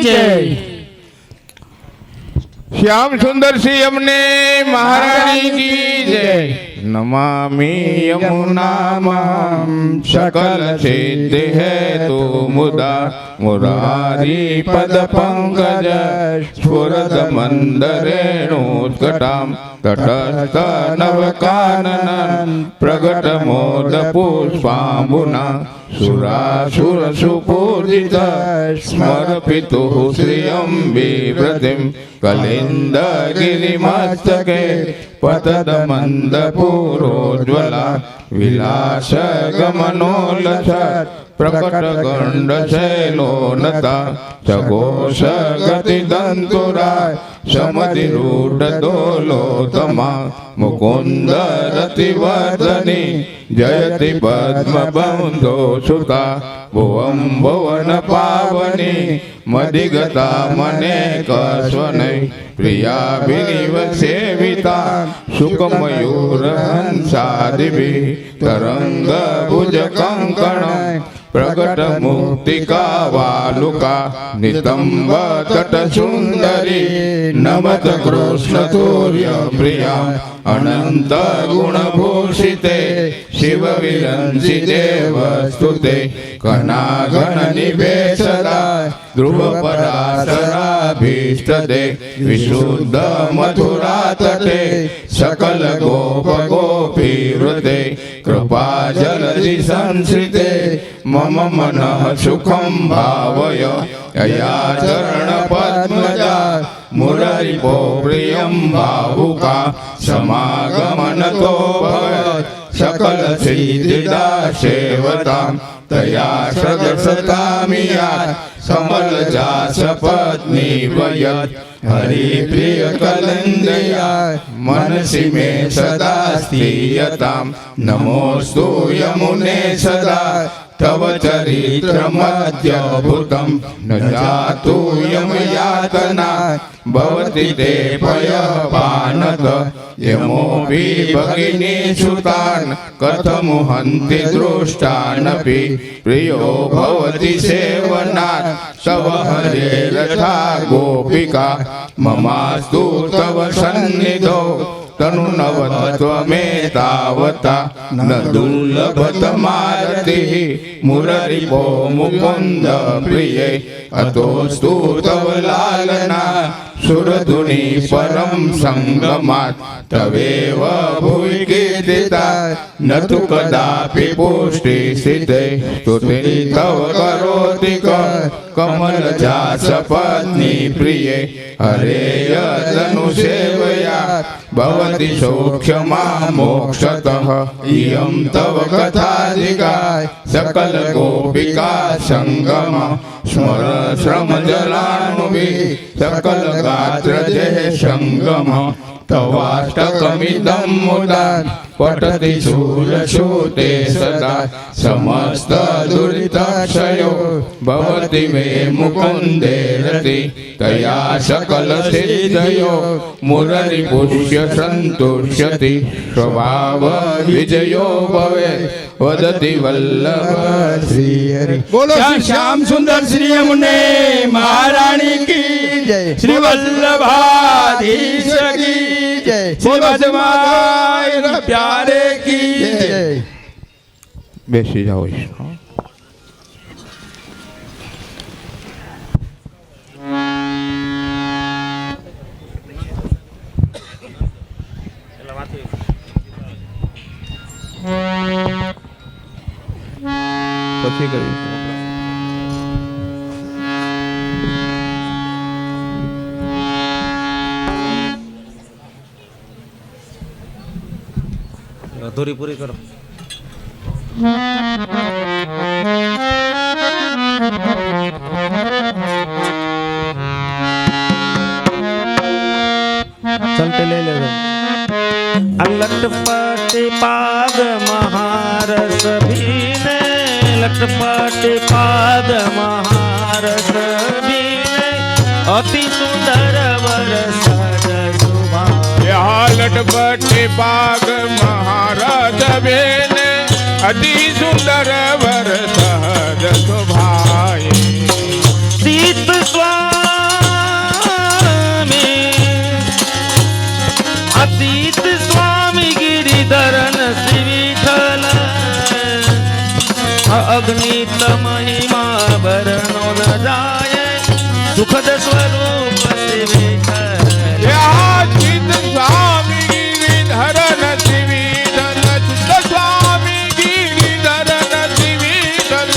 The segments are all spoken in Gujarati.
जय। श्याम सुंदर सी यमुने महारानी की जय। नमामि यमुनामां सकल सिद्धि है तू मुदा मुरारी पद पंकज स्फुरद मंदरेणुत्कटां तटस्थ नवकाननं प्रगट मोद पुष्पाम्बुना सुरासुर सुपूजित स्मर्पितुः श्रियं बिभ्रतिं कलिन्दगिरिमस्तके पतद मन्दपूरोज्ज्वला विलास गमनोल्लसत् प्रकट गण्डशैलोनता सघोष गतिदन्तुराय समधिरूढ दोलोत्तमा मुकुन्द रतिवर्धनी जयति पद्मबन्धो सुता भुवं भुवन पावनी मदिगता मनेक स्वनै प्रियाभिनिव सेविता सुखमयूर हंसादिभिः तरंग भुज कंकण प्रगट मुक्तिका वालुका नितंब तट सुंदरी नमत कृष्ण तूर्य प्रिया अनंत गुण भूषिते शिव विरंसि देव स्तुते कनागण निवेशदा ध्रुव पराशराभीष्टदे विशुद्ध मथुरा तटे सकल गोप गोपी वृते कृपा जलधि संश्रिते मम मनः सुखं भावय यया चरण पद्मजा मुरारिपो प्रियं भावुका समागमनतो भवेत् सकल सिद्धिदा सेवतां तया सदसतामिया कमल जास पत्नी वयत् हरिप्रिय कलन्दया मनसि मे सदा स्थीयतां नमोऽस्तु यमुने सदा तव चरित्रमद्यभुतं न जातु यमयातना भवति ते पयपानत यमोऽपि भगिनी सुतान् कथमुहन्ति दृष्टानपि प्रियो भवति सेवनात् तव हरेरथा गोपिका ममास्तु तव सन्निधौ तनुनवत्वमेतावता न दुर्लभतमारतिः मुररिपो मुकुन्द प्रिये अतोऽस्तु तव लालना सुरधुनि परं संगमात् तवेव भुवि कीर्तिता न तु कदापि पुष्टिस्थिते स्तुति तव करोति कमलजास पत्नी प्रिये हरेय तनुसेवया भवति सौख्यमा मोक्षतः इयं तव कथाधिका सकल गोपिका संगम स्मर श्रम जलानुभिः सकल गात्र जय संगम तवाष्टकमिदं मुदा पठति शूलशूते सदा समस्त दुरितक्षयो भवति मे मुकुन्दे रति तया सकल सिद्धयो मुररिपुष्य सन्तुष्यति स्वभाव विजयो भवेत् वदति वल्लभ श्री हरि। बोलो श्याम सुंदर श्री यमुने महारानी की जय। श्री वल्लभाधीश की जय। श्री बजमाई प्यारे की जय। બેસી જાઓ પછી કરીશું अधूरी पूरी करो। चलते ले ले लटपटे पाद महारस भीने लटपटे पाद महारस भीने अति सुंदर वरस शोभा लटपटे पाग महाराज बेन अति सुंदर वर सहज शोभाए शीत स्वामी અગ્નિત મહિમા વર્ણો ન જાય સુખદ સ્વરૂપ શ્રી વિઠ્ઠલ ચિત્ત સ્વામી ગિરિધર નથી વિઠ્ઠલ ચિત્ત સ્વામી ગિરિધર નથી વિઠ્ઠલ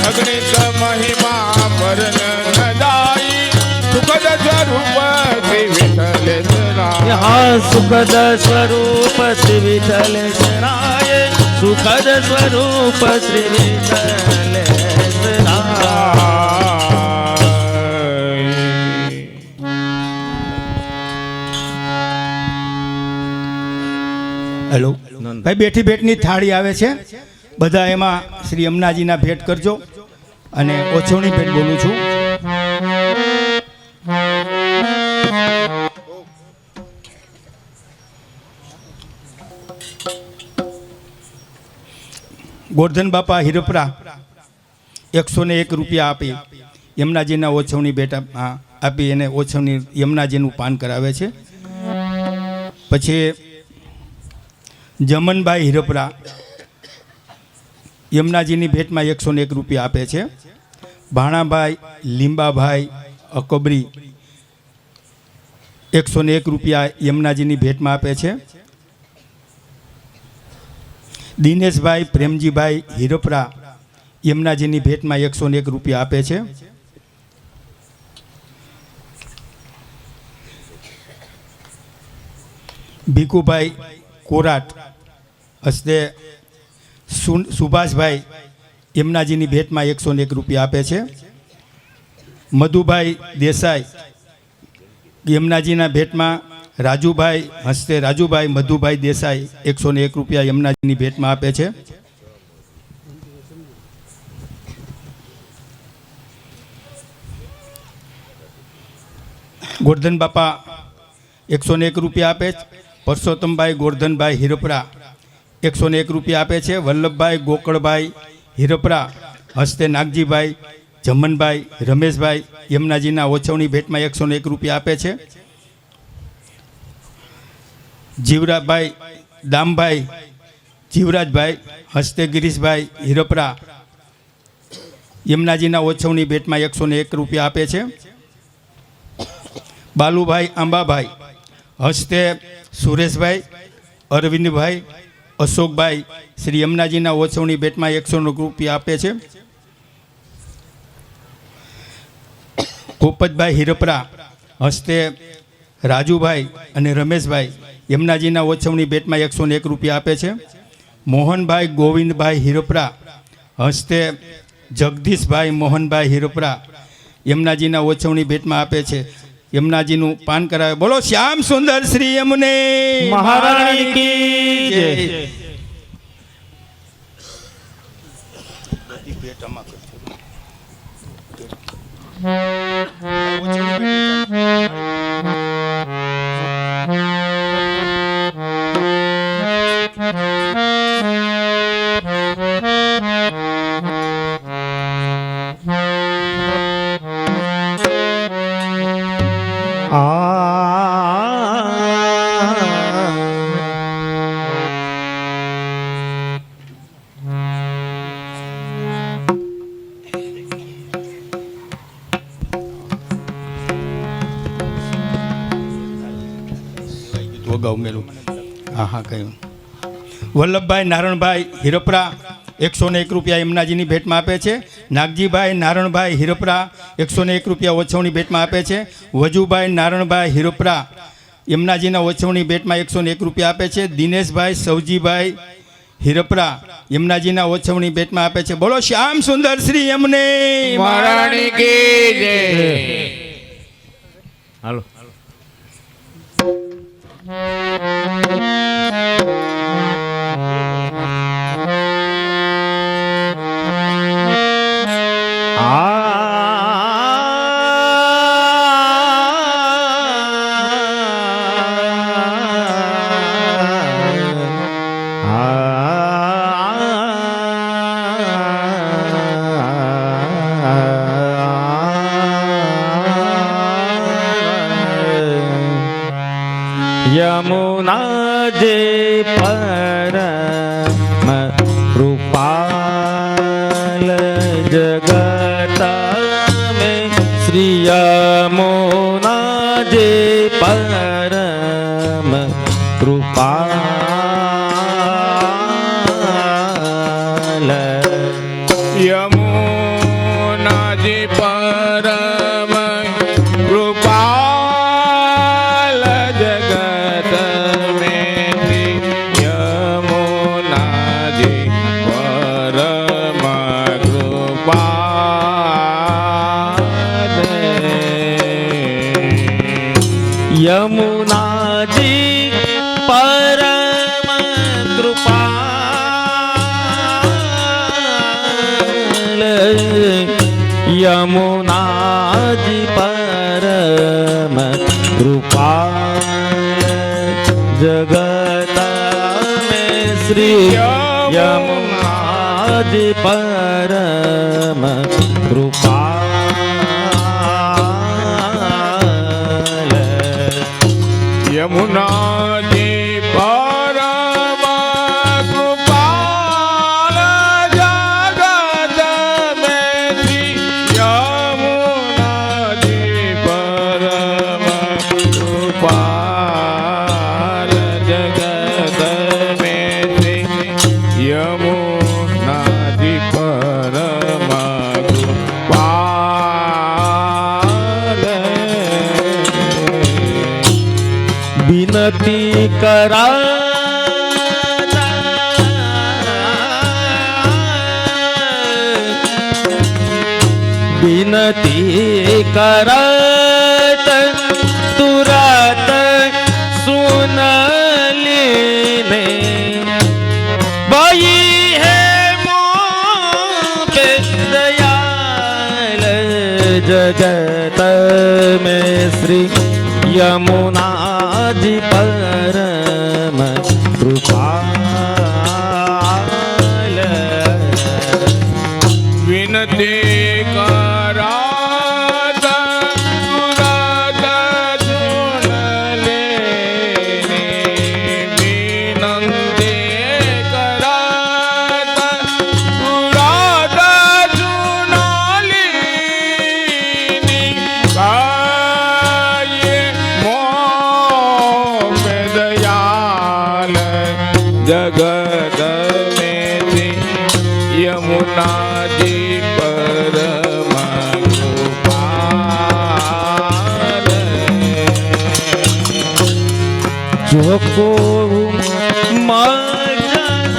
અગ્નિત મહિમા વર્ણન દાઈ સુખદ સ્વરૂપ શ્રી વિઠ્ઠલેશ્વરાય હા સુખદ સ્વરૂપ શ્રી વિઠ્ઠલેશ્વરાય સુખદ સ્વરૂપ શ્રી વિઠ્ઠલેશ્વરાય હેલો ભાઈ, બેઠી ભેટની થાળી આવે છે, બધા એમાં શ્રી યમુનાજીના ભેટ કરજો. અને ઓછવણી ભેટ બોલું છું. ગોરધન બાપા હિરપરા 101 રૂપિયા આપી યમુનાજીના ઓછવણી ભેટ આપી એને ઓછવણી યમુનાજીનું પાન કરાવે છે. પછી જમનભાઈ હિરપરા યમુનાજીની ભેટમાં 101 રૂપિયા આપે છે. ભાણાભાઈ લીંબાભાઈ અકબરી 101 રૂપિયા યમુનાજીની ભેટમાં આપે છે. દિનેશભાઈ પ્રેમજીભાઈ હિરપરા યમુનાજીની ભેટમાં 101 રૂપિયા આપે છે. ભીખુભાઈ કોરાટ હસ્તે સુભાષભાઈ યમુનાજીની ભેટમાં 101 રૂપિયા આપે છે. મધુભાઈ દેસાઈ યમુનાજીના ભેટમાં રાજુભાઈ હસ્તે રાજુભાઈ મધુભાઈ દેસાઈ 101 રૂપિયા યમુનાજીની ભેટમાં આપે છે. ગોરધન બાપા 101 રૂપિયા આપે છે. પરસોત્તમભાઈ ગોરધનભાઈ હિરપરા 101 રૂપિયા આપે છે. વલ્લભભાઈ ગોકળભાઈ હિરપરા હસ્તે નાગજીભાઈ જમનભાઈ રમેશભાઈ યમુનાજીના ઓછવણી ભેટમાં 101 રૂપિયા આપે છે. જીવરાભાઈ દામભાઈ જીવરાજભાઈ હસ્તે ગિરીશભાઈ હિરપરા યમુનાજીના ઓછવણી ભેટમાં 101 રૂપિયા આપે છે. બાલુભાઈ આંબાભાઈ હસ્તે સુરેશભાઈ અરવિંદભાઈ અશોકભાઈ શ્રી યમુનાજીના ઓછવણી ભેટમાં 101 રૂપિયા આપે છે. પોપતભાઈ હિરપરા હસ્તે રાજુભાઈ અને રમેશભાઈ યમુનાજીના ઓછવણી ભેટમાં 101 રૂપિયા આપે છે. મોહનભાઈ ગોવિંદભાઈ હિરપરા હસ્તે જગદીશભાઈ મોહનભાઈ હિરપરા યમુનાજીના ઓછવણી ભેટમાં આપે છે. યમુનાજીનું પાન કરાવે. બોલો શ્યામ સુંદર શ્રી યમુને મહારાણી કી જય. વલ્લભભાઈ નારણભાઈ હિરપરા 101 રૂપિયા યમુનાજીની ભેટમાં આપે છે. નાગજીભાઈ નારણભાઈ હિરપરા 101 રૂપિયા ઓછવણી ભેટમાં આપે છે. વજુભાઈ નારણભાઈ હિરપરા યમુનાજીના ઓછવણી ભેટમાં 101 રૂપિયા આપે છે. દિનેશભાઈ સવજીભાઈ હિરપરા યમુનાજીના ઓછવણી ભેટમાં આપે છે. બોલો શ્યામ સુંદર શ્રી યમુને મહારાણી કી જય. હાલો યમુના જે પરમ રૂપાય जगत में श्री यमुना जी परम कृपाल यमुना जी परम कृपाल जगत में श्री यमुना जी परम कृपाल यमुना जी परम कृपाल यमुना जी परम कृपाल जगत में श्री यमुना जी परम कृपाल यमुना जी परम कृपाल जगत में श्री यमुना जी परम कृपाल जगत में श्री यमुना जी परम कृपाल विनती करा विनती करत तुरत सुन लेने बई है मोह पे दयाल जगत में श्री यमुना जी परम कृपाल विनती करात तुरत सुन लेने विनती करात तुरत सुन लेने काये मोह पे दयाल जगत में थी यमुना जी परम कृपाल जो को मजन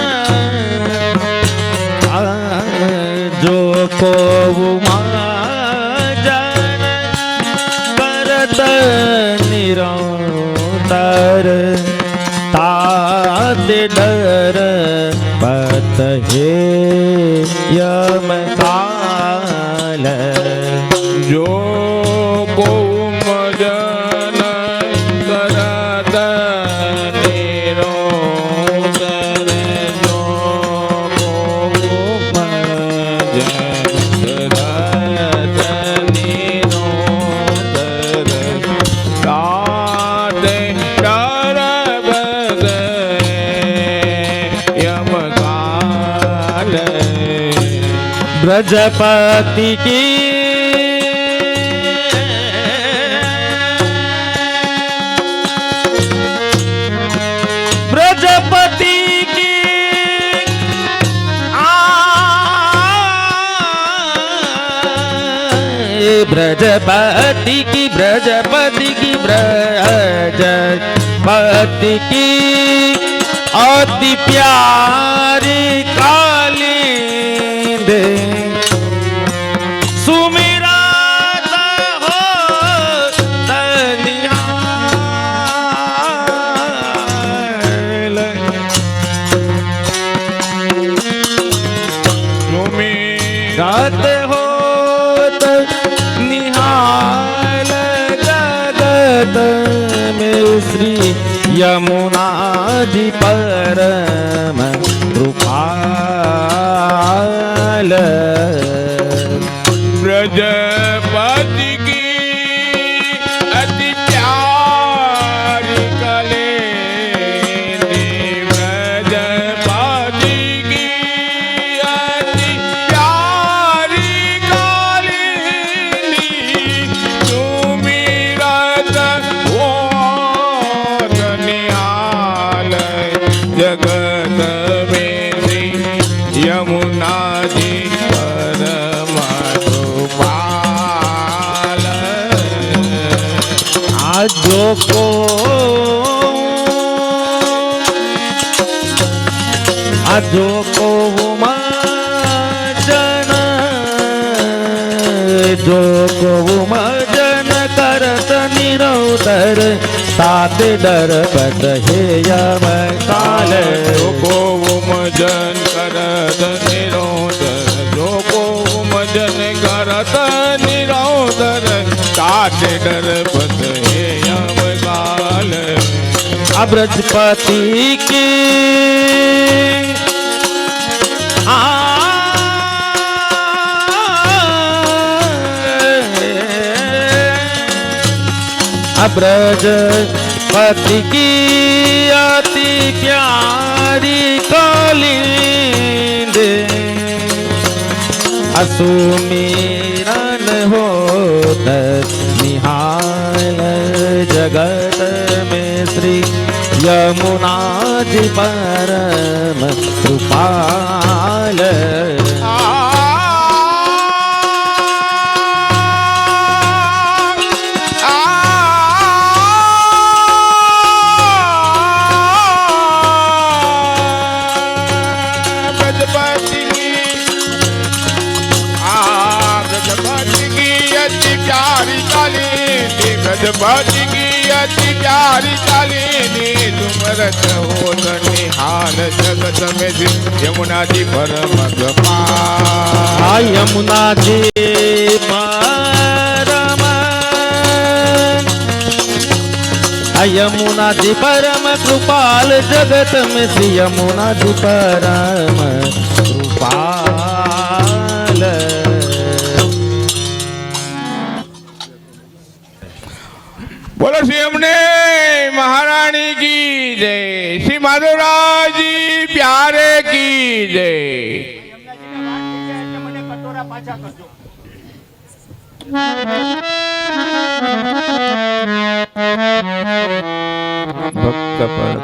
जो को मजन करत निरंतर तात डर पत हे यम काल जो को मजन करत निरंतर जो को मजन करत निरंतर तात डर बद यम काल ब्रजपति की ब्रजपति की ब्रजपति की ब्रजपति की ब्रजपति की अति प्यारी कालिंद सुमिरा हो तनिहाल गात हो निहाल जगत में श्री यमुना जी परम कृपाल ब्रजपति की अति प्यारी कलेंदी ब्रजपति की अति प्यारी પરમાત્માલ આજો કો આજો કો મજન જો કો મજન કરત નિરંતર સાત ડર પદ હે યમ કાલ લોકો મજન કરત નિરોધર લોકો મજન કરત નિરોધર કાટે ડર પદ હે યમ કાલ અબ્રજપતિ કી अब्रजपति की अति प्यारी कालिंद असुमिरन हो निहाल जगत में श्री यमुना जी परम कृपाल गजपति की अति प्यारी कालिनी तुमरत हो निहाल जगत में यमुना जी परम कृपाल यमुना जी परम यमुना जी परम कृपाल जगत में श्री यमुना जी परम कृपाल बोलो श्री यमुने महारानी की जय श्री माधवराज जी प्यारे की जय भक्त पर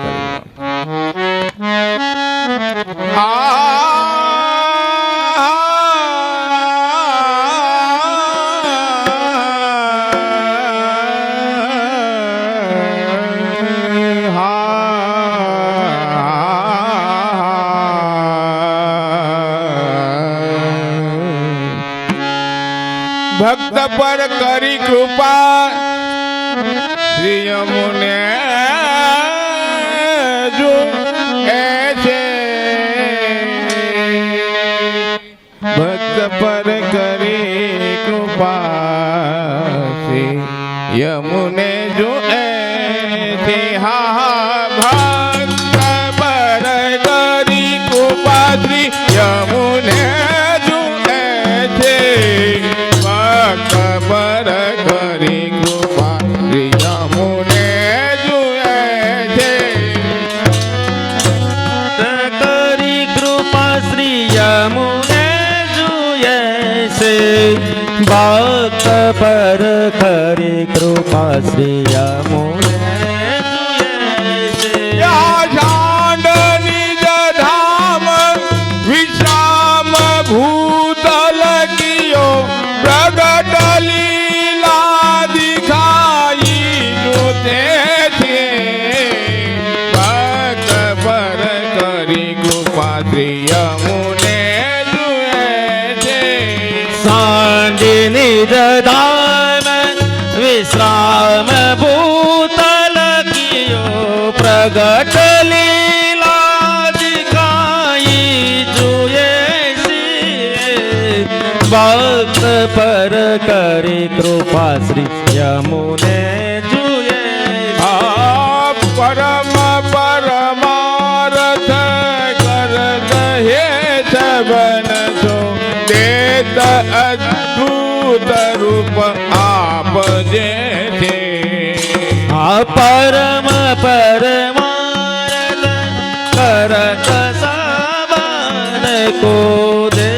भक्त पर करी कृपा श्री यमुने जो ऐसे भक्त पर करी कृपा श्री यमुने जो ऐसे हा भक्त पर करी कृपा श्री यमुने जो ऐसे पर करी कृपा श्री यमुने जुए थे करी कृपा श्री यमुने जुए से भक्त पर करी कृपा श्री यमुने जुए से झांड निज धाम विश्राम भूतल कियो प्रगट लीला दिखाई जोते थे भक्त पर करी कृपा श्री यमुने जुए थे सांड निज धाम विश्राम भूतल कियो प्रगट लीला दिखाई जुए से भक्त पर करे कृपा श्री यमुने जुए परम परमारथ करत हे सबन सो देत अद्भुत रूप आप जैसे परम परमारथ करत सावन को दे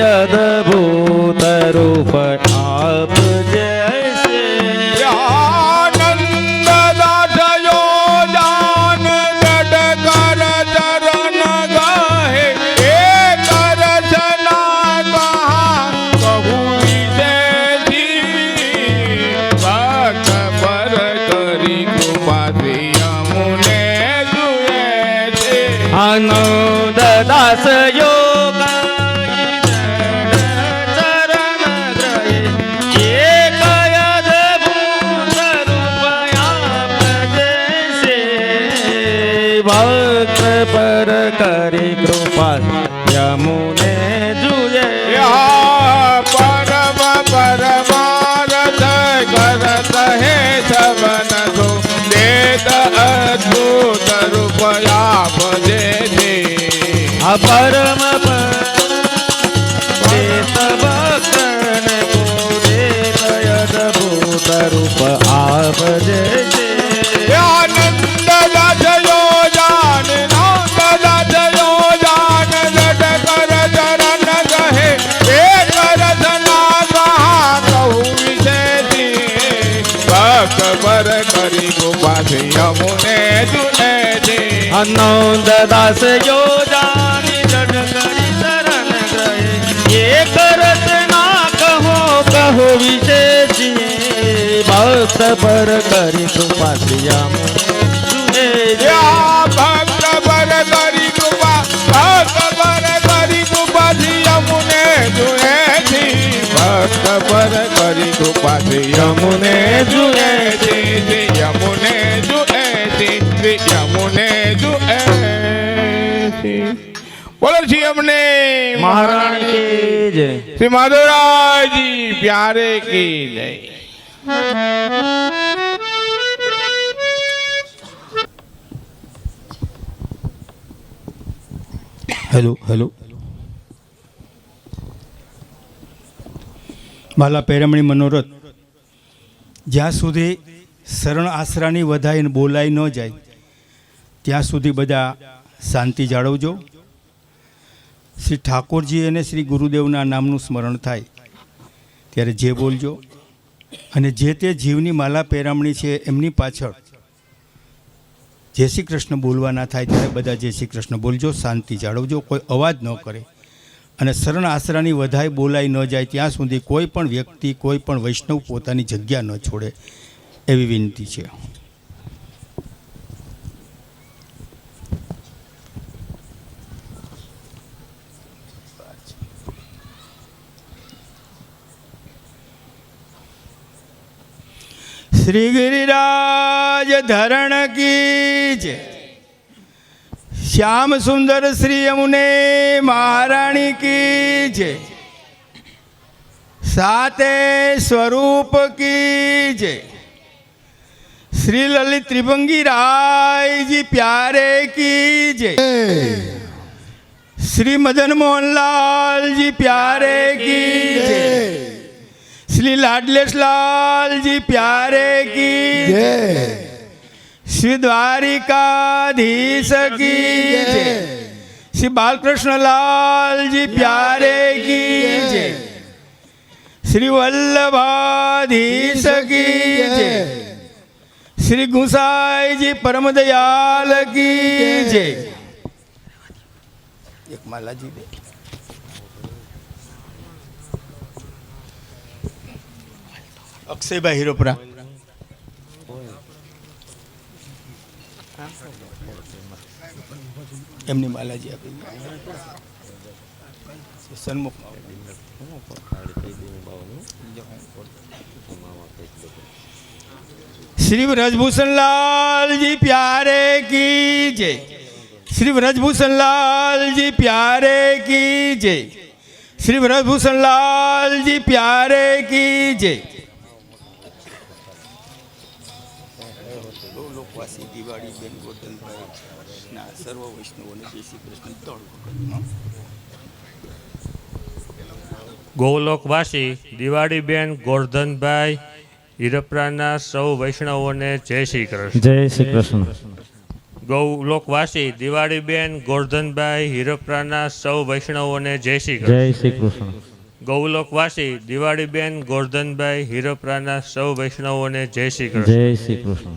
अद्भुत रूप आप जैसे आनंद दासयो जान गढ़ कर चरण गाहे एक दर्शन પરમ પ્રેત ભક્તન ગોરે અદભુત રૂપ આપજે આનંદ દાસયો જાન નંદ દાસયો જાન લટ કર ચરણ કહે એ કરધના કહા કહું વિશેથી ભક્ત પર કરી કૃપાથી યમુને જુને છે આનંદ દાસ યોજાની જડ કરી શરણ ગયે એક રચના કહો વિશેષી ભક્ત પર કરી કૃપા શ્રીયામ ભક્ત પર કરી કૃપા ભક્ત પર કરી કૃપાથી યમુને જુએ છે ભક્ત પર કરી કૃપાથી યમુને જુએ છે યમુને જુએ છે યમુને જુએ છે બોલો શ્રી યમુને મહારાણી કી જય શ્રી માધવરાયજી પ્યારે કી જય હેલો હેલો માલા પેરમણી મનોરથ જ્યાં સુધી શરણ આશરાની વધાઈને બોલાઈ ન જાય ત્યાં સુધી બધા શાંતિ જાળવજો. શ્રી ઠાકોરજી અને શ્રી ગુરુદેવના નામનું સ્મરણ થાય ત્યારે જે બોલજો અને જે તે જીવની માલા પેરામણી છે એમની પાછળ જય શ્રી કૃષ્ણ બોલવાના થાય ત્યારે બધા જય શ્રી કૃષ્ણ બોલજો. શાંતિ જાળવજો, કોઈ અવાજ ન કરે અને શરણ આશરાની વધાઈ બોલાઈ ન જાય ત્યાં સુધી કોઈ પણ વ્યક્તિ કોઈ પણ વૈષ્ણવ પોતાની જગ્યા ન છોડે એવી વિનંતી છે. શ્રી ગિરિરાજ ધરણ કી જય. શ્યામ સુંદર શ્રી યમુને મહારાણી કી જય. સાતે સ્વરૂપ કી જય. શ્રી લલિત ત્રિભંગી રાયજી પ્યારે કી જય. શ્રી મદન મોહનલાલજી પ્યારે કી જય. શ્રી લાડલેશ લાલજી પ્યારે કી જય. શ્રી દ્વારિકાધીશ કી જય. શ્રી બાલકૃષ્ણ લાલજી પ્યારે કી જય. શ્રી વલ્લભાધીશ કી જય. શ્રી ગુસાઈજી પરમ દયાલ કી જય. એક માલાજી દે. અક્ષયભાઈ હિરોપરા. એમની માલાજી આપી સન્મુખ. શ્રી વ્રજભૂષણ લાલજી પ્યારે કી જય. શ્રી વ્રજભૂષણ લાલજી પ્યારે કી જય. શ્રી વ્રજભૂષણ લાલજી પ્યારે કી જય. લોકવાસી દિવાળી બેન ગોરધનભાઈ ના સર્વ વૈષ્ણવોને જય શ્રી કૃષ્ણ. ગૌલોકવાસી દિવાળીબેન ગોરધનભાઈ હિરપરાના સૌ વૈષ્ણવોને જય શ્રી કૃષ્ણ. જય શ્રી કૃષ્ણ. ગૌલોકવાસી દિવાળીબેન ગોરધનભાઈ હિરપરાના સૌ વૈષ્ણવોને જય શ્રી કૃષ્ણ. જય શ્રી કૃષ્ણ. ગૌલોકવાસી દિવાળીબેન ગોરધનભાઈ હિરપરાના સૌ વૈષ્ણવોને જય શ્રી કૃષ્ણ. જય શ્રી કૃષ્ણ.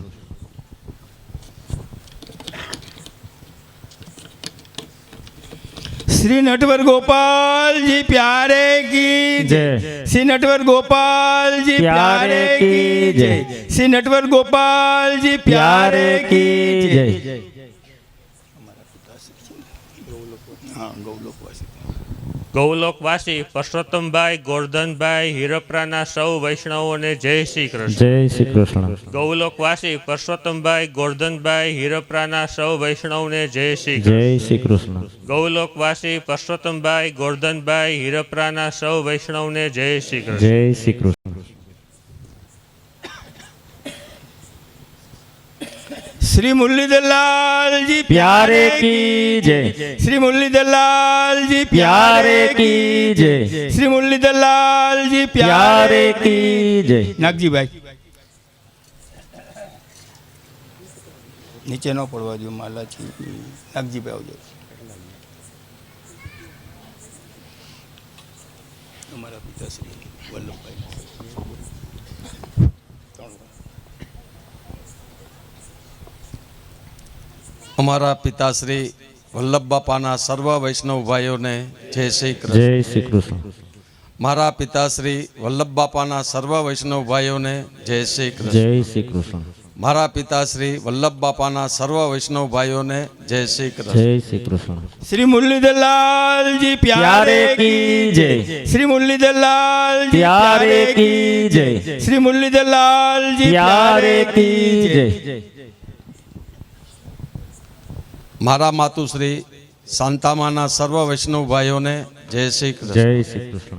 શ્રી નટવર ગોપાલજી પ્યારે કી જય. શ્રી નટવર ગોપાલજી પ્યારે કી જય. શ્રી નટવર ગોપાલજી પ્યારે કી જય. ગૌલોકવાસી પરસોત્તમભાઈ ગોરધનભાઈ હિરપરાના સૌ વૈષ્ણવોને જય શ્રી કૃષ્ણ. જય શ્રી કૃષ્ણ. ગૌલોકવાસી પરસોત્તમભાઈ ગોરધનભાઈ હિરપરાના સૌ વૈષ્ણવને જય શ્રી કૃષ્ણ. જય શ્રી કૃષ્ણ. ગૌલોકવાસી પરસોત્તમભાઈ ગોરધનભાઈ હિરપરાના સૌ વૈષ્ણવને જય શ્રી કૃષ્ણ. જય શ્રી કૃષ્ણ. श्री मुरलीधर लाल जी प्यारे की जय श्री मुरलीधर लाल जी प्यारे की जय श्री मुरलीधर लाल जी प्यारे की जय नागजी भाई नीचे न पड़वा दो माला छी नागजी भाई आवજો हमारा पिताश्री वल्लभभाई અમારા પિતાશ્રી વલ્લભ બાપાના સર્વ વૈષ્ણવ ભાઈઓને જય શ્રી કૃષ્ણ. जय श्री कृष्ण મારા પિતાશ્રી વલ્લભ બાપાના સર્વ વૈષ્ણવ ભાઈઓને જય શ્રી કૃષ્ણ. जय श्री कृष्ण મારા પિતાશ્રી વલ્લભ બાપાના સર્વ વૈષ્ણવ ભાઈઓને જય શ્રી કૃષ્ણ. जय श्री कृष्ण श्री मुरलीधर लाल जी प्यारे की जय श्री मुरलीधर लाल जी प्यारे की जय श्री मुरलीधर लाल जी प्यारे की जय મારા માતુશ્રી શાંતામાના સર્વ વૈષ્ણવ ભાઈઓને જય શ્રી કૃષ્ણ. जय श्री कृष्ण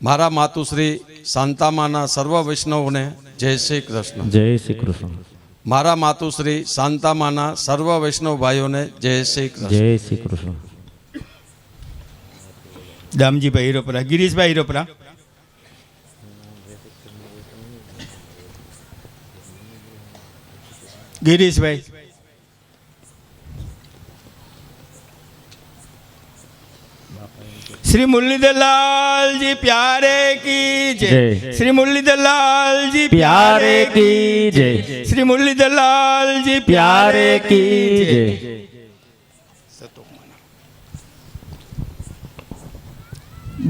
મારા માતુશ્રી શાંતામાના સર્વ વૈષ્ણવને જય શ્રી કૃષ્ણ. जय श्री कृष्ण મારા માતુશ્રી શાંતામાના સર્વ વૈષ્ણવ ભાઈઓને જય શ્રી કૃષ્ણ. जय श्री कृष्ण दामजी भाई हीरोपरा गिरीश भाई हीरोपरा गिरीश भाई श्री मुरलीधर लाल जी प्यारे की जय जय। श्री मुरलीधर लाल जी प्यारे की जय श्री मुरलीधर लाल जी प्यारे की जय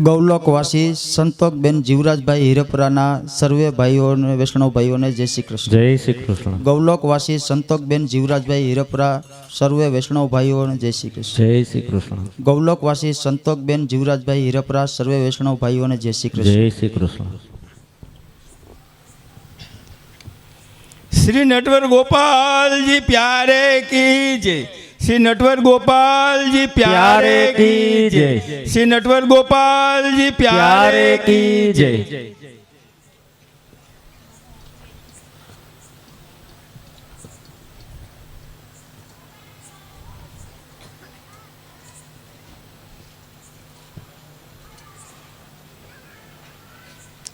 ગૌલોકવાસી સંતોકબેન જીવરાજભાઈ હિરપરાના સર્વે ભાઈઓને વૈષ્ણવ ભાઈઓને જય શ્રી કૃષ્ણ. जय श्री कृष्ण ગૌલોકવાસી સંતોકબેન જીવરાજભાઈ હિરપરા સર્વે વૈષ્ણવ ભાઈઓને જય શ્રી કૃષ્ણ. जय श्री कृष्ण ગૌલોકવાસી સંતોકબેન જીવરાજભાઈ હિરપરા સર્વે વૈષ્ણવ ભાઈઓને જય શ્રી કૃષ્ણ. जय श्री कृष्ण श्री नटवर गोपाल जी प्यारे की जय श्री नटवर गोपाल जी प्यारे की जय श्री नटवर गोपाल जी प्यारे की जय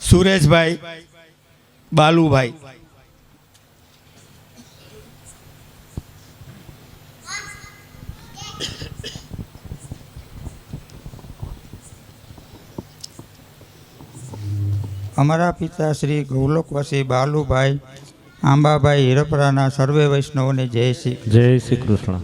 सुरेश भाई बालू भाई અમારા પિતા શ્રી ગૌલોકવાસી બાલુભાઈ આંબાભાઈ હિરપરાના સર્વે વૈષ્ણવોને જય શ્રી जय श्री कृष्ण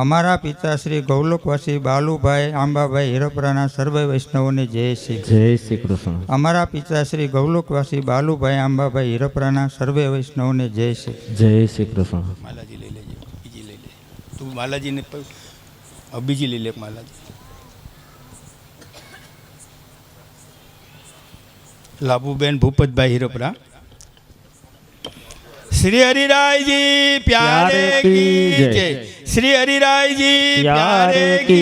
અમારા પિતા શ્રી ગૌલોકવાસી બાલુભાઈ આંબાભાઈ હિરપરાના સર્વે વૈષ્ણવોને જય શ્રી जय श्री कृष्ण અમારા પિતા શ્રી ગૌલોકવાસી બાલુભાઈ આંબાભાઈ હિરપરાના સર્વે વૈષ્ણવોને જય શ્રી जय श्री कृष्ण मालाजी ले ले बीजी ले ले तू मालाजी ने अब बीजी ले ले मालाजी लाभूबेन भूपत भाई हीरोपरा श्री हरिराय जी प्यारे की जय श्री हरिराय जी प्यारे की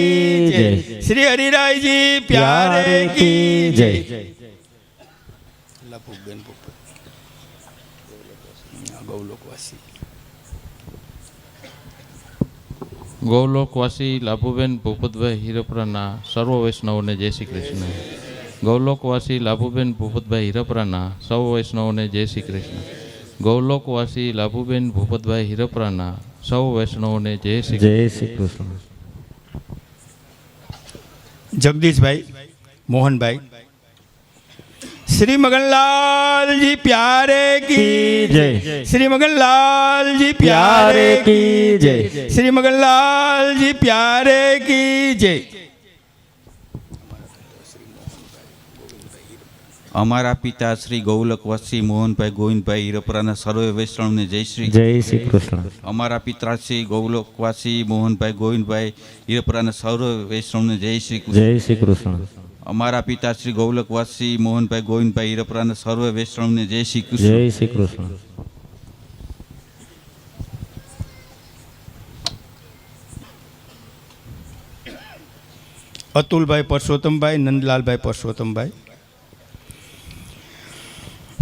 जय श्री हरिराय जी प्यारे की जय लाभूबेन भूपत गौलोकवासी ગૌલોકવાસી લાભુબેન ભૂપતભાઈ હિરપરાના સર્વ વૈષ્ણવોને જય શ્રી કૃષ્ણ. ગૌલોકવાસી લાભુબેન ભૂપતભાઈ હિરપરાના સર્વ વૈષ્ણવોને જય શ્રી કૃષ્ણ. ગૌલોકવાસી લાભુબેન ભૂપતભાઈ હિરપરાના સૌ વૈષ્ણવોને જય શ્રી जय श्री कृष्ण जगदीश भाई मोहन भाई श्री मगनलाल जी प्यारे की जय श्री मगनलाल जी प्यारे की जय श्री मगनलाल जी प्यारे की जय અમારા પિતા શ્રી ગૌલકવાસી મોહનભાઈ ગોવિંદભાઈ હિરપરાના સર્વે વૈષ્ણવને જય શ્રી जय श्री कृष्ण અમારા પિતા શ્રી ગૌલકવાસી મોહનભાઈ ગોવિંદભાઈ હિરપરાના સર્વે વૈષ્ણવને જય શ્રી કૃષ્ણ. जय श्री कृष्ण અમારા પિતા શ્રી ગૌલકવાસી મોહનભાઈ ગોવિંદભાઈ હિરપરાના સર્વે વૈષ્ણવને જય શ્રી કૃષ્ણ. जय श्री कृष्ण अतुल भाई परसोत्तम भाई नंदलाल भाई परसोत्तम भाई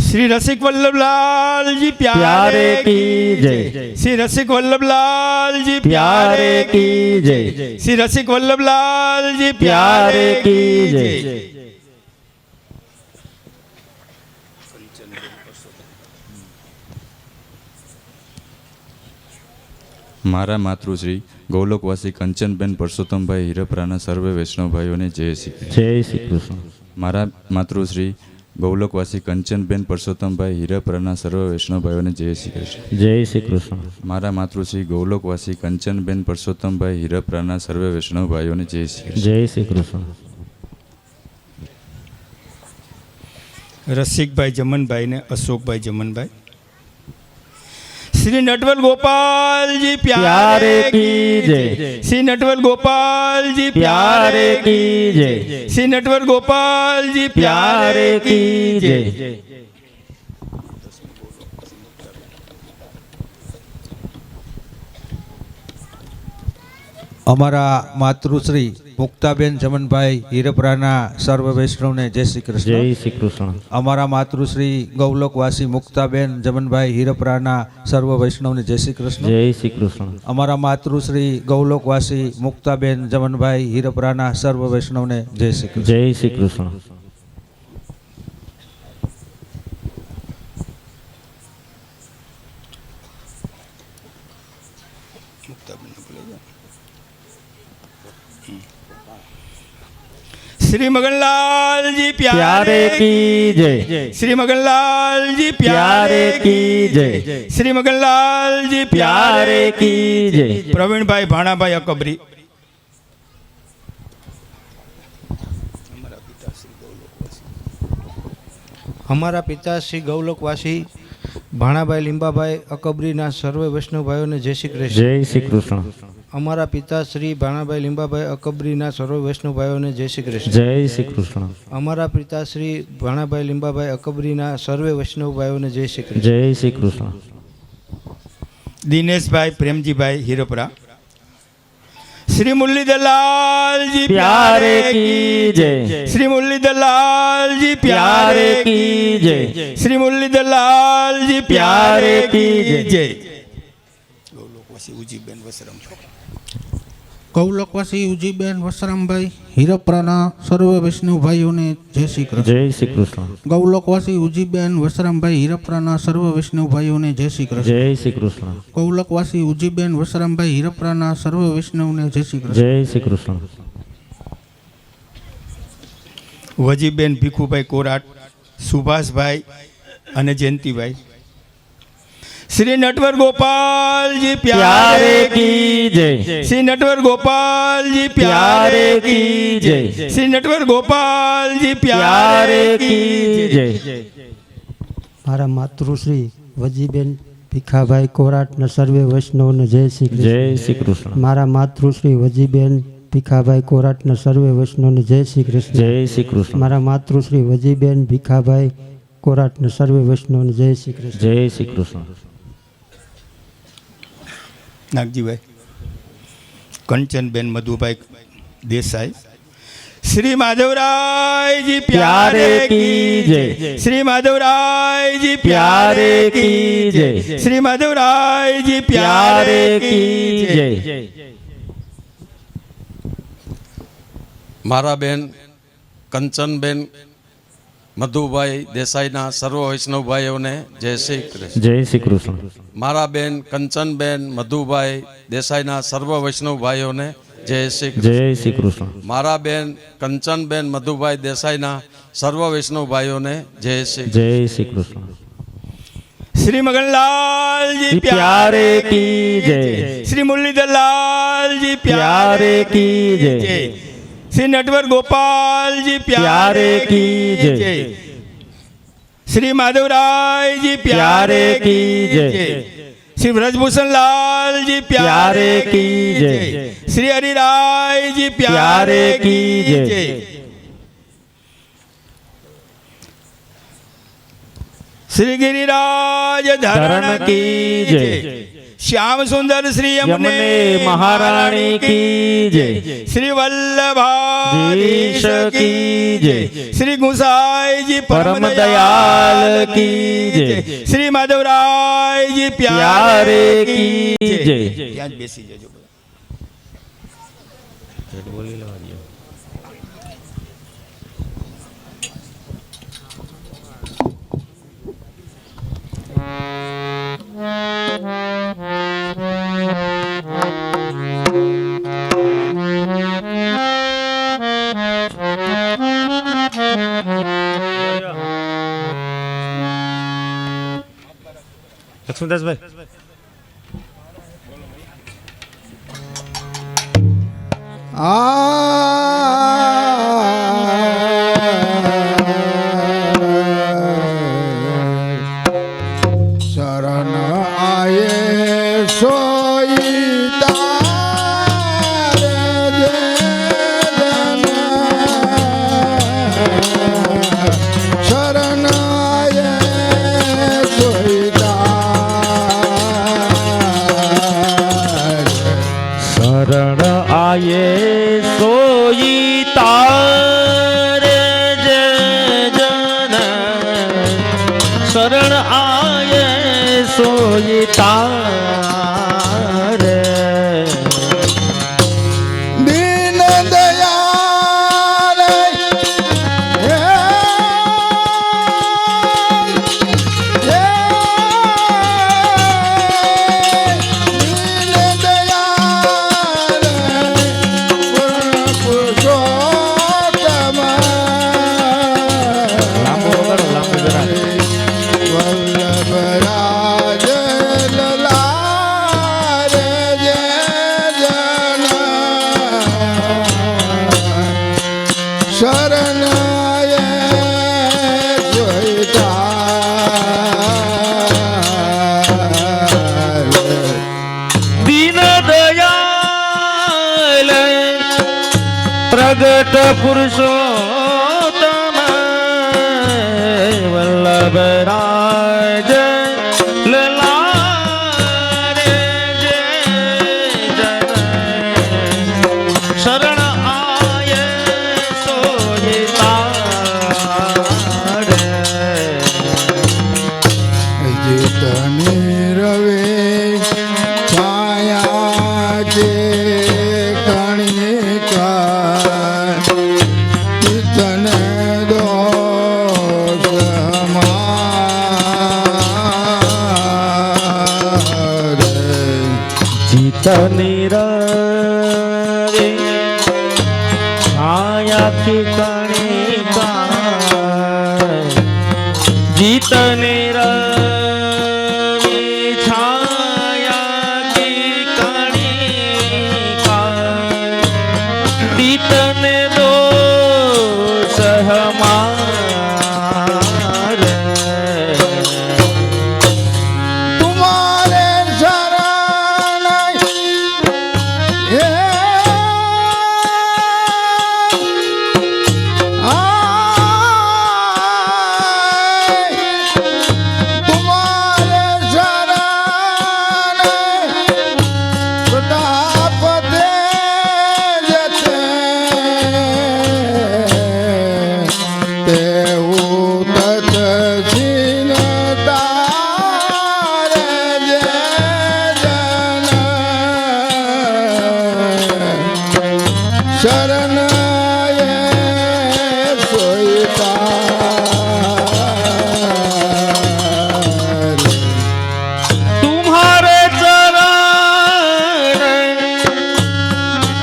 श्री रसिक वल्लभलाल जी प्यारे की जय। श्री रसिक वल्लभलाल जी प्यारे की जय। श्री रसिक वल्लभलाल जी प्यारे की जय। મારા માતૃશ્રી ગૌલોકવાસી કંચનબેન પરસોત્તમભાઈ હિરપરાના સર્વે વૈષ્ણવ ભાઈઓને જય શ્રી કૃષ્ણ. જય શ્રી કૃષ્ણ. મારા માતૃશ્રી ગૌલોકવાસી કંચનબેન પરસોત્તમભાઈ હિરપરાના સર્વ વૈષ્ણવ ભાઈઓને જય શ્રી કૃષ્ણ. જય શ્રી કૃષ્ણ. મારા માતૃશ્રી ગૌલોકવાસી કંચનબેન પરસોત્તમભાઈ હિરપરાના સર્વે વૈષ્ણવ ભાઈઓને જય શ્રી કૃષ્ણ. જય શ્રી કૃષ્ણ. રસિકભાઈ જમનભાઈ ને અશોકભાઈ જમનભાઈ. श्री नटवर गोपाल जी प्यारे की जय। श्री नटवर गोपाल जी प्यारे की जय। श्री नटवर गोपाल जी प्यारे की जय। અમારા માતૃશ્રી મુક્તાબેન જમનભાઈ હિરપરાના સર્વ વૈષ્ણવને જય શ્રી કૃષ્ણ. જય શ્રી કૃષ્ણ. અમારા માતૃશ્રી ગૌલોકવાસી મુક્તાબેન જમનભાઈ હિરપરાના સર્વ વૈષ્ણવને જય શ્રી કૃષ્ણ. જય શ્રી કૃષ્ણ. અમારા માતૃશ્રી ગૌલોકવાસી મુક્તાબેન જમનભાઈ હિરપરાના સર્વ વૈષ્ણવને જય શ્રી કૃષ્ણ. જય શ્રી કૃષ્ણ. श्री मगनलाल जी प्यारे की जय। श्री मगनलाल जी प्यारे की जय। श्री मगनलाल जी प्यारे की जय। प्रवीण भाई भाणा भाई अकबरी. हमारा पिता श्री गौलोकवासी भाणाभाई लिंबाभाई अकबरीना सर्वे वैष्णव भाइयों जय श्री कृष्ण. जय श्री कृष्ण. हमारा पिता श्री भाणाभाई लिंबाभाई अकबरीना सर्व वैष्णव भाइयों जय श्री कृष्ण. जय श्री कृष्ण. हमारा पिता श्री भाणाभाई लिंबाभाई अकबरीना सर्वे वैष्णव भाइयों जय श्री कृष्ण. जय श्री कृष्ण. दिनेश भाई प्रेमजी भाई हिरोपरा. श्री मुरलीधरलाल जी प्यारे की जय। श्री मुरलीधरलाल जी प्यारे की जय। श्री मुरलीधरलाल जी प्यारे की जय. ગૌલોકવાસી ઉજીબેન વસરામભાઈ હિરપરાના સર્વ વૈષ્ણવ ભાઈઓને જય શ્રી કૃષ્ણ. જય શ્રી કૃષ્ણ. ગૌલોકવાસી ઉજીબેન વસરામભાઈ હિરપરાના સર્વ વૈષ્ણવ ભાઈઓને જય શ્રી કૃષ્ણ. જય શ્રી કૃષ્ણ. ગૌલોકવાસી ઉજીબેન વસરામભાઈ હિરપરાના સર્વ વૈષ્ણવને જય શ્રી કૃષ્ણ. જય શ્રી કૃષ્ણ. વજીબેન ભીખુભાઈ કોરાટ, સુભાષભાઈ અને જયંતિભાઈ. श्री नटवर गोपाल जी प्यारे की जय। श्री नटवर गोपाल जी प्यारे की जय। श्री नटवर गोपाल जी प्यारे की जय. मारा मातृश्री वजीबेन भीखाभाई कोराट न सर्वे वैष्णव ने जय श्री कृष्ण. जय श्री कृष्ण. मारा मातृश्री वजीबेन भीखाभाई कोराट न सर्वे वैष्णव ने जय श्री कृष्ण. जय श्री कृष्ण. मारा मातृश्री वजीबेन भीखाभाई कोराट न सर्वे वैष्णव ने जय श्री कृष्ण. जय श्री कृष्ण. नागजीभाई. कंचनबेन मधुभाई देसाई. श्री माधवराय जी प्यारे की जय। श्री माधवराय जी प्यारे की जय। श्री माधवराय जी प्यारे की जय. મારા બેન કંચનબેન મધુભાઈ દેસાઈના સર્વ વૈષ્ણવ ભાઈઓને જય શ્રી કૃષ્ણ. જય શ્રી કૃષ્ણ. મારા બેન કંચનબેન મધુભાઈ દેસાઈના સર્વ વૈષ્ણવ ભાઈઓને જય શ્રી કૃષ્ણ. જય શ્રી કૃષ્ણ. મારા બેન કંચનબેન મધુભાઈ દેસાઈના સર્વ વૈષ્ણવ ભાઈઓને જય શ્રી જય શ્રી કૃષ્ણ. श्री मगनलाल जी प्यारे की जय। श्री मुरलीधरलाल जी प्यारे की जय। श्री नटवर गोपाल जी प्यारे की जय. श्री माधवराय जी प्यारे की जय. श्री ब्रजभूषण लाल जी प्यारे की जय. श्री हरिराय जी प्यारे की जय. श्री गिरिराज धरण की जय. श्याम सुंदर श्री यमुने महारानी की जय। श्री वल्लभाधीश की जय। श्री गुसाई जी परम दयाल की जय। श्री माधवराय जी प्यारे की जय। ત્યાં જ બેસી જજો. લક્ષ્મીદાસભાઈ શરણ આયે સોઈ તાર જય શરણ આયે સોઈ શરણ આયે સોઈ તાર જય જન શરણ આયે સોઈ તાર દીન દયાલ હે દીન દયાલ પુરુષોત્તમ વલ્લભરાજ લલાર જય જન શરણાય દીન દયાલ પ્રગટ પુરુષોત્તમ વલ્લભરાજ લલાર જય જન શરણ આય સોય તાર જીતની રવે છાયા જે કણિકા જીતને દોષ જીતની રવે છાયા કી કણિકા જીતની રવે છાયા કી કણિકા દીતને દોષ હમાર તુમારે શરણ હે તુમારે શરણ પ્રતાપ તેજતે તેવું તત છીન તારે જય જન શરણાય સોઈ તાર तुम्हारे चरण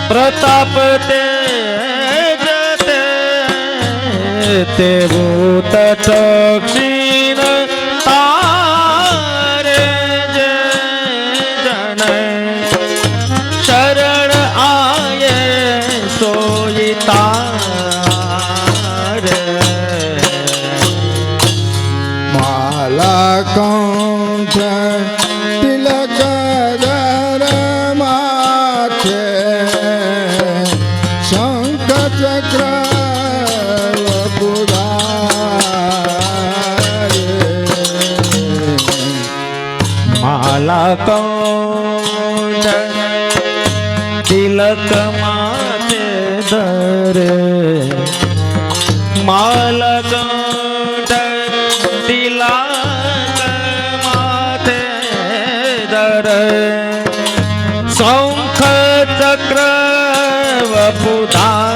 प्रताप तेजते ते भूत चक्षीण तारे जय जन शरण आये सोई तार માલા કંઠ તિલક ધર માથે શંખ ચક્ર માલા કંઠ માથે ધરે માલકંઠ તિલક માથે ધરે શંખ ચક્ર વપુધારે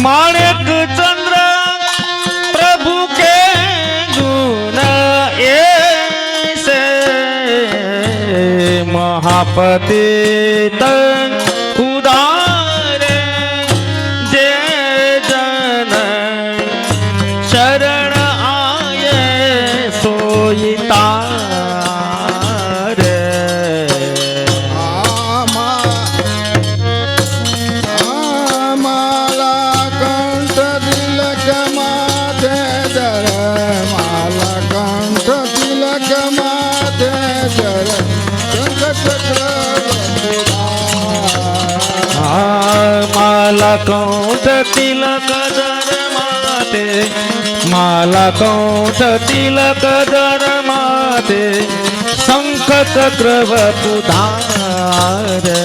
माणिक चंद्र प्रभु के गुण ऐसे महापति तन उदारे जे जन शरण आए सोईता मालाकंठ तिलक धर माथे मालाकंठ तिलक धर माथे शंख चक्र वपुधारे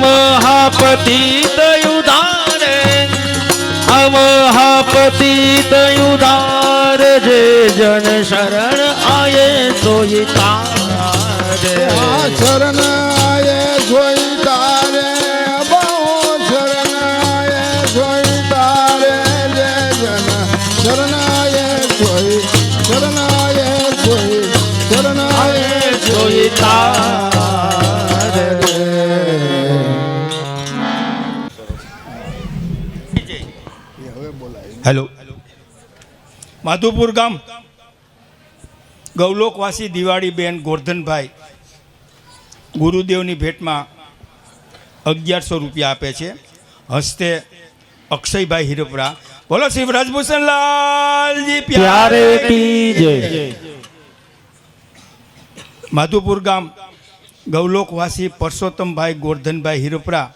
महापतित उदारे महापतित उदार जे जन शरण आए सोई तारे शरण आए सोई तारे शरण आए सोई तारे जे जन शरण आए सोई शरण आए सोई शरण आए सोई तारे હેલો માધુપુર ગામ ગૌલોકવાસી દિવાળીબેન ગોરધનભાઈ ગુરુદેવની ભેટમાં 1100 રૂપિયા આપે છે હસ્તે અક્ષયભાઈ હિરપરા બોલો શિવ રાજભૂષણ લાલજી પ્યારે કી જય માધુપુર ગામ ગૌલોકવાસી પરસોત્તમભાઈ ગોરધનભાઈ હિરપરા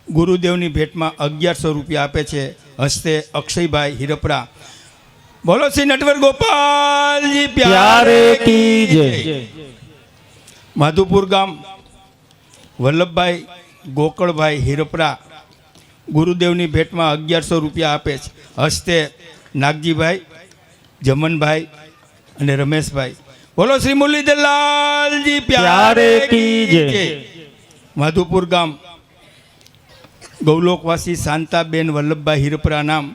ગુરુદેવની ભેટમાં 1100 રૂપિયા આપે છે હસ્તે અક્ષયભાઈ હિરપરા બોલો શ્રી નટવર ગોપાલજી પ્યારે કી જય માધુપુર ગામ વલ્લભભાઈ ગોકળભાઈ હિરપરા ગુરુદેવની ભેટમાં 1100 રૂપિયા આપે છે હસ્તે નાગજીભાઈ જમનભાઈ અને રમેશભાઈ બોલો શ્રી મુરલીધર લાલજી પ્યારે કી જય માધુપુર ગામ ગૌલોકવાસી શાંતાબેન વલ્લભભાઈ હિરપરા નામ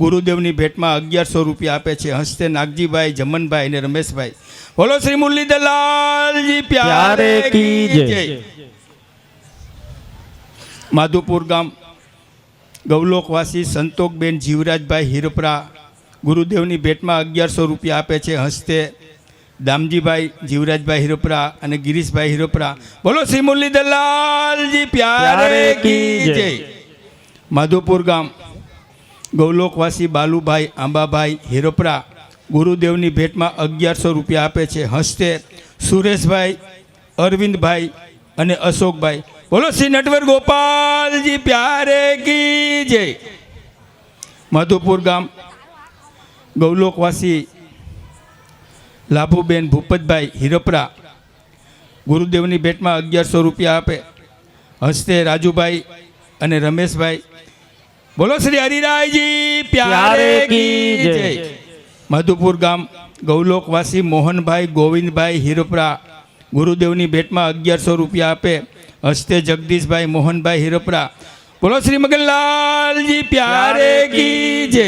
ગુરુદેવની ભેટમાં 1100 રૂપિયા આપે છે હસ્તે નાગજીભાઈ જમનભાઈ અને રમેશભાઈ બોલો શ્રી મુરલીધર લાલજી પ્યારે કી જય માધુપુર ગામ ગૌલોકવાસી સંતોકબેન જીવરાજભાઈ હિરપરા ગુરુદેવની ભેટમાં 1100 રૂપિયા આપે છે હસ્તે દામજીભાઈ જીવરાજભાઈ હિરપરા અને ગિરીશભાઈ હિરપરા બોલો શ્રી મુરલીધર લાલજી પ્યારે કી જય માધુપુર ગામ ગૌલોકવાસી બાલુભાઈ આંબાભાઈ હિરપરા ગુરુદેવની ભેટમાં 1100 રૂપિયા આપે છે હસ્તે સુરેશભાઈ અરવિંદભાઈ અને અશોકભાઈ બોલો શ્રી નટવર ગોપાલજી પ્યારે કી જય માધુપુર ગામ ગૌલોકવાસી લાભુબેન ભૂપતભાઈ હિરપરા ગુરુદેવની ભેટમાં 1100 રૂપિયા આપે હસ્તે રાજુભાઈ અને રમેશભાઈ. બોલો શ્રી હરિરાયજી પ્યારે કી જય. મધુપુર ગામ ગૌલોકવાસી મોહનભાઈ ગોવિંદભાઈ હિરપરા ગુરુદેવની ભેટમાં 1100 રૂપિયા આપે હસ્તે જગદીશભાઈ મોહનભાઈ હિરપરા. બોલો શ્રી મગનલાલજી પ્યારે કી જય.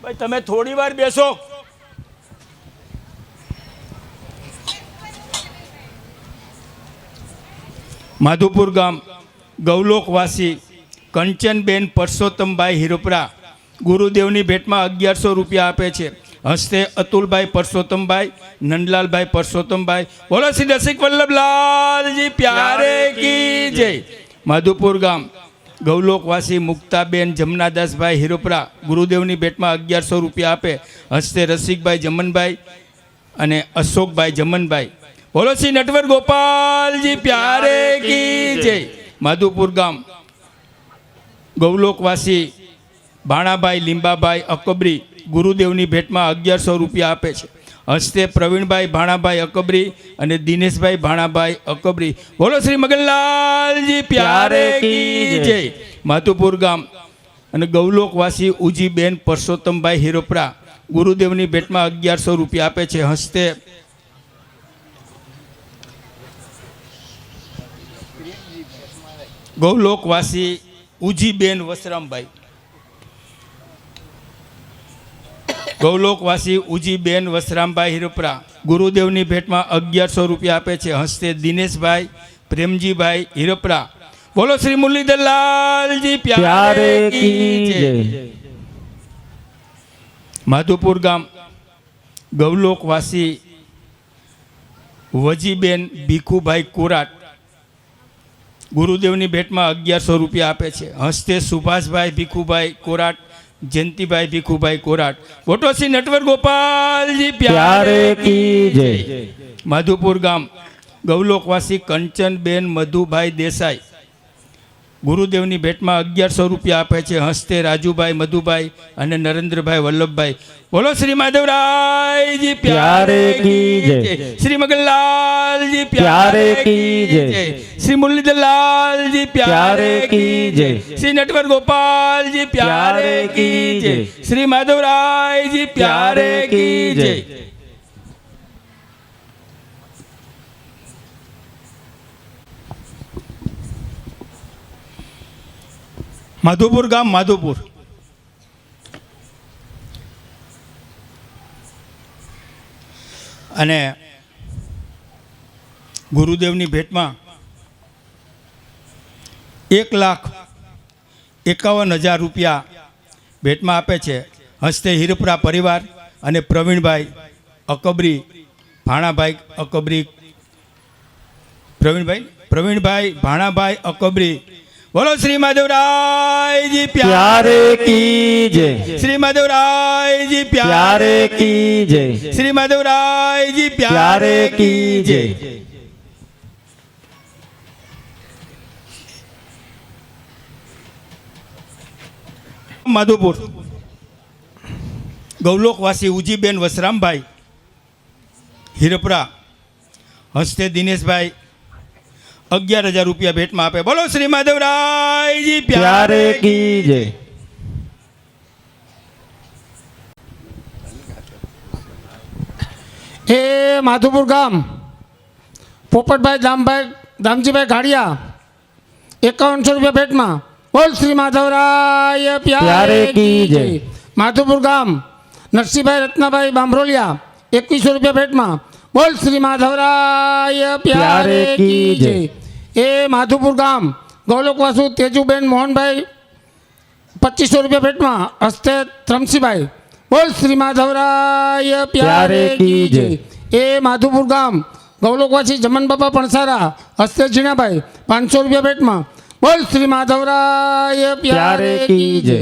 ભાઈ તમે થોડી વાર બેસો. માધુપુર ગામ ગૌલોકવાસી કંચનબેન પરસોત્તમભાઈ હિરપરા ગુરુદેવની ભેટમાં 1100 રૂપિયા આપે છે હસ્તે અતુલભાઈ પરસોત્તમભાઈ નંદલાલભાઈ પરસોત્તમભાઈ. બોલો શ્રી રસિક વલ્લભલાલજી પ્યારે કી જય. માધુપુર ગામ ગૌલોકવાસી મુક્તાબેન જમનાદાસભાઈ હિરપરા ગુરુદેવની ભેટમાં 1100 રૂપિયા આપે હસ્તે રસિકભાઈ જમનભાઈ અને અશોકભાઈ જમનભાઈ. બોલો શ્રી નટવર ગોપાલજી પ્યારે કી જય. માધુપુર ગામ ગૌલોકવાસી ભાણાભાઈ લીંબાભાઈ અકબરી ગુરુદેવની ભેટમાં 1100 રૂપિયા આપે છે હસ્તે પ્રવીણભાઈ ભાણાભાઈ અકબરી અને દિનેશભાઈ ભાણાભાઈ અકબરી. બોલો શ્રી મગનલાલજી પ્યારે કી જય. માધુપુર ગામ અને ગૌલોકવાસી ઉજીબેન પરસોત્તમભાઈ હિરપરા ગુરુદેવની ભેટમાં 1100 રૂપિયા આપે છે હસ્તે ગૌલોકવાસી ઉજીબેન વસરામભાઈ. ગૌલોકવાસી ઉજીબેન વસરામભાઈ હિરપરા ગુરુદેવની ભેટમાં 1100 રૂપિયા આપે છે હસ્તે દિનેશભાઈ પ્રેમજીભાઈ હિરપરા. બોલો શ્રી મુરલીધરલાલજી પ્યારે કી જય. માધુપુર ગામ ગૌલોકવાસી વજીબેન ભીખુભાઈ કોરાટ ગુરુદેવની ભેટમાં 1100 રૂપિયા આપે છે હસ્તે સુભાષભાઈ ભીખુભાઈ કોરાટ જયંતિભાઈ ભીખુભાઈ કોરાટ. બોટો શ્રી નટવર ગોપાલજી પ્યારે કી જય. માધુપુર ગામ ગૌલોકવાસી કંચનબેન મધુભાઈ દેસાઈ ગુરુદેવની ભેટમાં 1100 રૂપિયા આપે છે હસ્તે રાજુભાઈ મધુભાઈ અને નરેન્દ્રભાઈ વલ્લભભાઈ. બોલો શ્રી માધવરાયજી પ્યારે કી જય. શ્રી મગનલાલજી પ્યારે કી જય. શ્રી મુરલીધરલાલજી પ્યારે કી જય. શ્રી નટવર ગોપાલજી પ્યારે કી જય. શ્રી માધવરાયજી પ્યારે કી જય. માધુપુર ગામ માધુપુર અને ગુરુદેવની ભેટમાં 1,51,000 રૂપિયા ભેટમાં આપે છે હસ્તે હિરપરા પરિવાર અને પ્રવીણભાઈ અકબરી ભાણાભાઈ અકબરી પ્રવીણભાઈ ભાણાભાઈ અકબરી. બોલો શ્રી માધવરાયજી પ્યારે કી જય. શ્રી માધવરાયજી પ્યારે કી જય. શ્રી માધવરાયજી પ્યારે કી જય. માધુપુર ગૌલોકવાસી ઉજીબેન વસરામભાઈ હિરપરા હસ્તે દિનેશભાઈ 11,000 રૂપિયા ભેટમાં આપે. બોલો શ્રી માધવરાયજી પ્યારે કી જય. એ માધુપુર ગામ પોપટભાઈ દામજીભાઈ ઘાડિયા 5100 રૂપિયા ભેટમાં. બોલ શ્રી માધવરાય પ્યારે કી જય. માધુપુર ગામ નરસિંહભાઈ રત્નાભાઈ બાંભરોલિયા 2100 રૂપિયા ભેટમાં. બોલ શ્રી માધવરાય પ્યારે કી જય. એ માધુપુર ગામ ગૌલોકવાસુ તેજુબેન મોહનભાઈ 2500 રૂપિયા ભેટમાં હસ્તે ત્રમસીભાઈ. બોલ શ્રી માધવરાય પ્યારે કી જય. એ માધુપુર ગામ ગૌલોકવાસી જમન બાપા પણસારા હસ્તે ઝીણાભાઈ 500 રૂપિયા ભેટમાં. બોલ શ્રી માધવરાય પ્યારે કી જય.